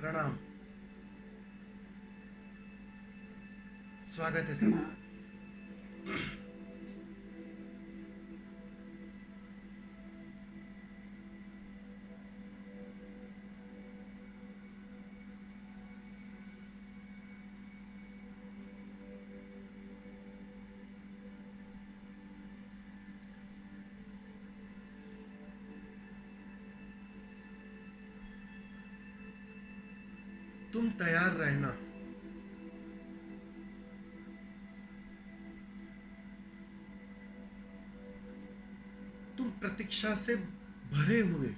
प्रणाम। स्वागत है सबका। तुम तैयार रहना। तुम प्रतीक्षा से भरे हुए,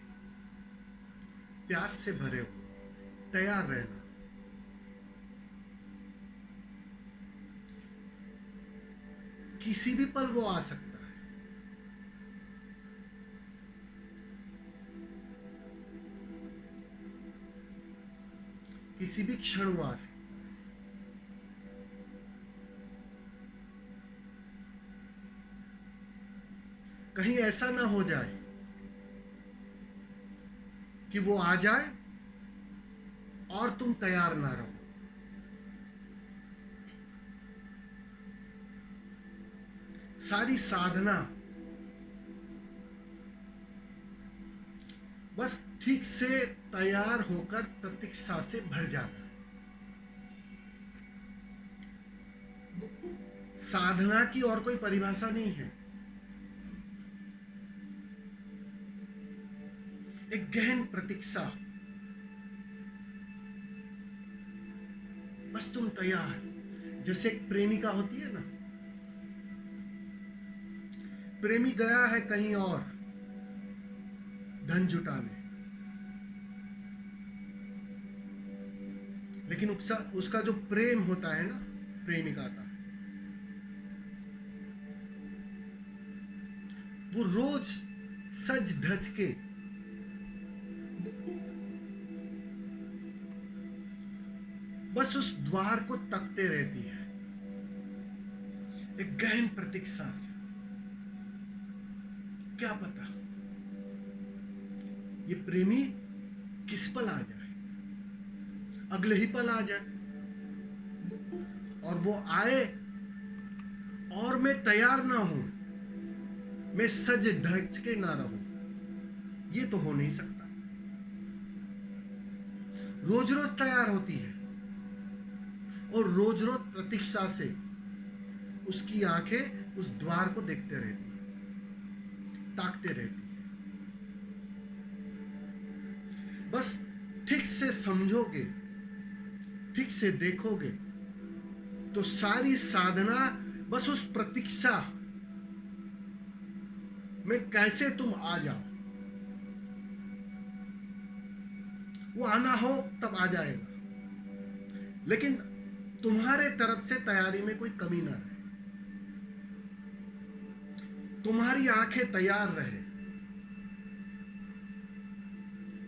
प्यास से भरे हुए तैयार रहना। किसी भी पल वो आ सकता है। किसी भी क्षण वो आ सकता है। कहीं ऐसा ना हो जाए कि वो आ जाए और तुम तैयार ना रहो। सारी साधना बस ठीक से तैयार होकर प्रतीक्षा से भर जाना। साधना की और कोई परिभाषा नहीं है। एक गहन प्रतीक्षा। बस तुम तैयार, जैसे एक प्रेमिका होती है ना। प्रेमी गया है कहीं और धन जुटाने, लेकिन उसका जो प्रेम होता है ना प्रेमिका का, वो रोज सज धज के बस उस द्वार को तकते रहती है, एक गहन प्रतीक्षा से। क्या पता ये प्रेमी किस पल आ जाए, अगले ही पल आ जाए, और वो आए और मैं तैयार ना हूं, मैं सज धज के ना रहूं। ये तो हो नहीं सकता। रोज रोज तैयार होती है और रोज रोज प्रतीक्षा से उसकी आंखें उस द्वार को देखते रहती है, ताकते रहती है। बस ठीक से समझोगे, ठीक से देखोगे तो सारी साधना बस उस प्रतीक्षा में कैसे तुम आ जाओ। वो आना हो तब आ जाएगा, लेकिन तुम्हारे तरफ से तैयारी में कोई कमी ना रहे। तुम्हारी आंखें तैयार रहे,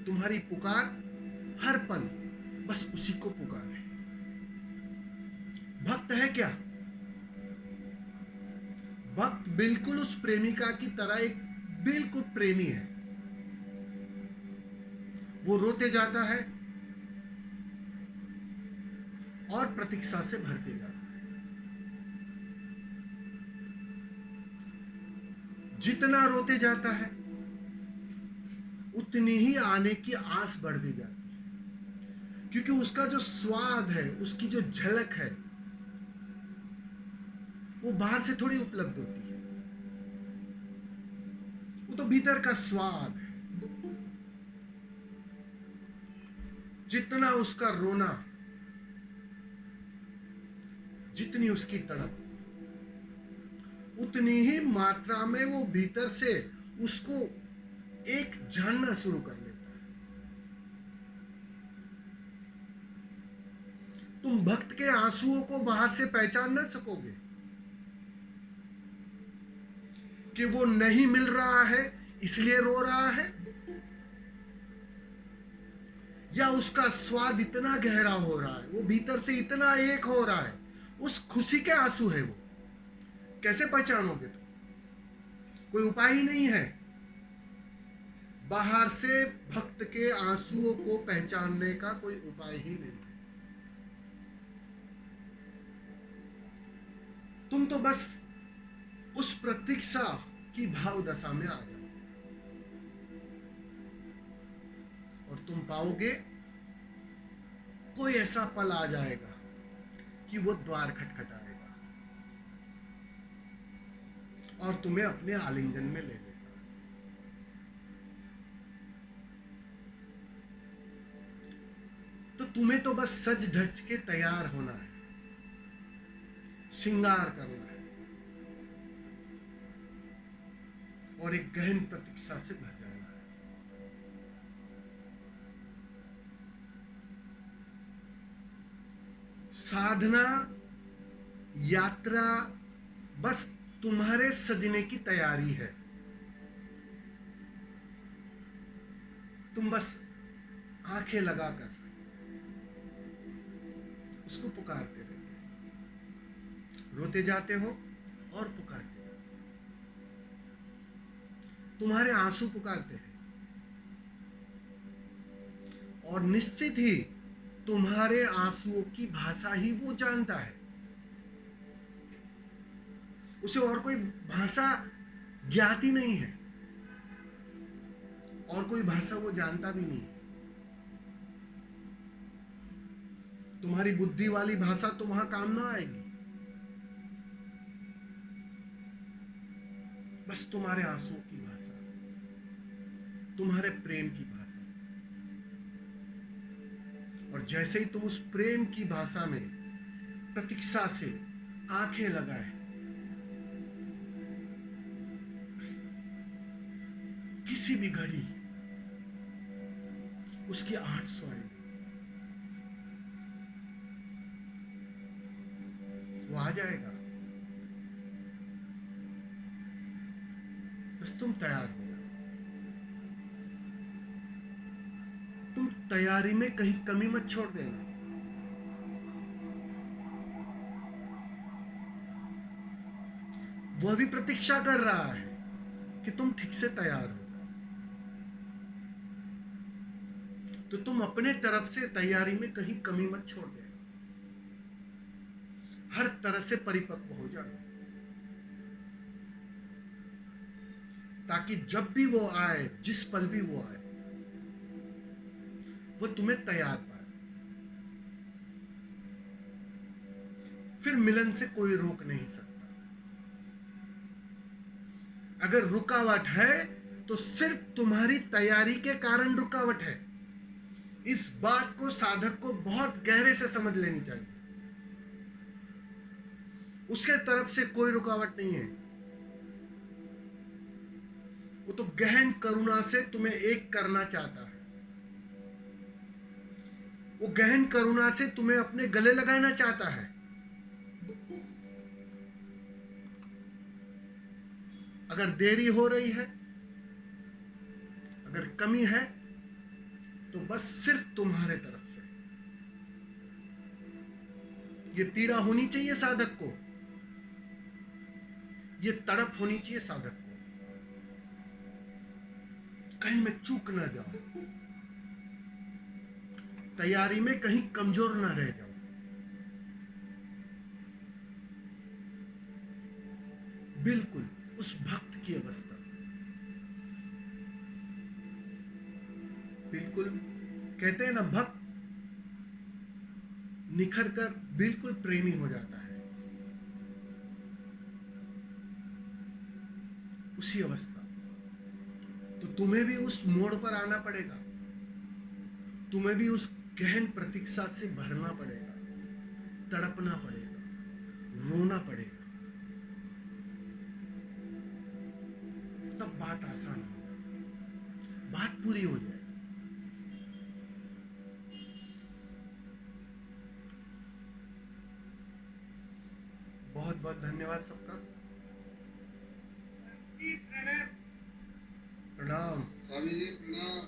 तुम्हारी पुकार हर पल बस उसी को पुकारे। भक्त है क्या? भक्त बिल्कुल उस प्रेमिका की तरह एक बिल्कुल प्रेमी है। वो रोते जाता है और प्रतीक्षा से भरते जाता है। जितना रोते जाता है उतनी ही आने की आस बढ़ती जाती है, क्योंकि उसका जो स्वाद है, उसकी जो झलक है, वो बाहर से थोड़ी उपलब्ध होती है। वो तो भीतर का स्वाद है। जितना उसका रोना, जितनी उसकी तड़प, उतनी ही मात्रा में वो भीतर से उसको एक जानना शुरू कर लेता है। तुम भक्त के आंसुओं को बाहर से पहचान ना सकोगे कि वो नहीं मिल रहा है इसलिए रो रहा है, या उसका स्वाद इतना गहरा हो रहा है, वो भीतर से इतना एक हो रहा है, उस खुशी के आंसू है वो। कैसे पहचानोगे? तो कोई उपाय ही नहीं है। बाहर से भक्त के आंसुओं को पहचानने का कोई उपाय ही नहीं है। तुम तो बस उस प्रतीक्षा की भाव दशा में आ जाओ और तुम पाओगे कोई ऐसा पल आ जाएगा कि वो द्वार खटखटाएगा और तुम्हें अपने आलिंगन में ले लेगा। तो तुम्हें तो बस सज धज के तैयार होना है, श्रृंगार करना है और एक गहन प्रतीक्षा से भर जाना है। साधना यात्रा बस तुम्हारे सजने की तैयारी है। तुम बस आंखें लगाकर उसको पुकारते रहते हो, रोते जाते हो और पुकारते हो। तुम्हारे आंसू पुकारते हैं और निश्चित ही तुम्हारे आंसुओं की भाषा ही वो जानता है। उसे और कोई भाषा ज्ञात ही नहीं है और कोई भाषा वो जानता भी नहीं है। तुम्हारी बुद्धि वाली भाषा तो वहां काम ना आएगी। बस तुम्हारे आंसुओं की भाषा, तुम्हारे प्रेम की भाषा। और जैसे ही तुम उस प्रेम की भाषा में प्रतीक्षा से आंखें लगाए, किसी भी घड़ी उसकी 8 स्वरें वो आ जाएगा। बस तुम तैयार हो। तुम तैयारी में कहीं कमी मत छोड़ देना। वह भी प्रतीक्षा कर रहा है कि तुम ठीक से तैयार हो। तो तुम अपने तरफ से तैयारी में कहीं कमी मत छोड़ देना। हर तरह से परिपक्व हो जाना ताकि जब भी वो आए, जिस पल भी वो आए, वो तुम्हें तैयार पाए। फिर मिलन से कोई रोक नहीं सकता। अगर रुकावट है तो सिर्फ तुम्हारी तैयारी के कारण रुकावट है। इस बात को साधक को बहुत गहरे से समझ लेनी चाहिए। उसके तरफ से कोई रुकावट नहीं है। वो तो गहन करुणा से तुम्हें एक करना चाहता है। वो गहन करुणा से तुम्हें अपने गले लगाना चाहता है। अगर देरी हो रही है, अगर कमी है, तो बस सिर्फ तुम्हारे तरफ से। ये पीड़ा होनी चाहिए साधक को, ये तड़प होनी चाहिए साधक को, कहीं मैं चूक ना जाऊं, तैयारी में कहीं कमजोर ना रह जाऊं। बिल्कुल उस भक्त की अवस्था, बिल्कुल कहते हैं ना, भक्त निखर कर बिल्कुल प्रेमी हो जाता है। उसी अवस्था। तो तुम्हें भी उस मोड़ पर आना पड़ेगा। तुम्हें भी उस गहन प्रतीक्षा से भरना पड़ेगा, तड़पना पड़ेगा, रोना पड़ेगा। तब बात आसान होगी, बात पूरी हो जाएगी। बहुत बहुत धन्यवाद सबका। प्रणाम। स्वामी जी प्रणाम।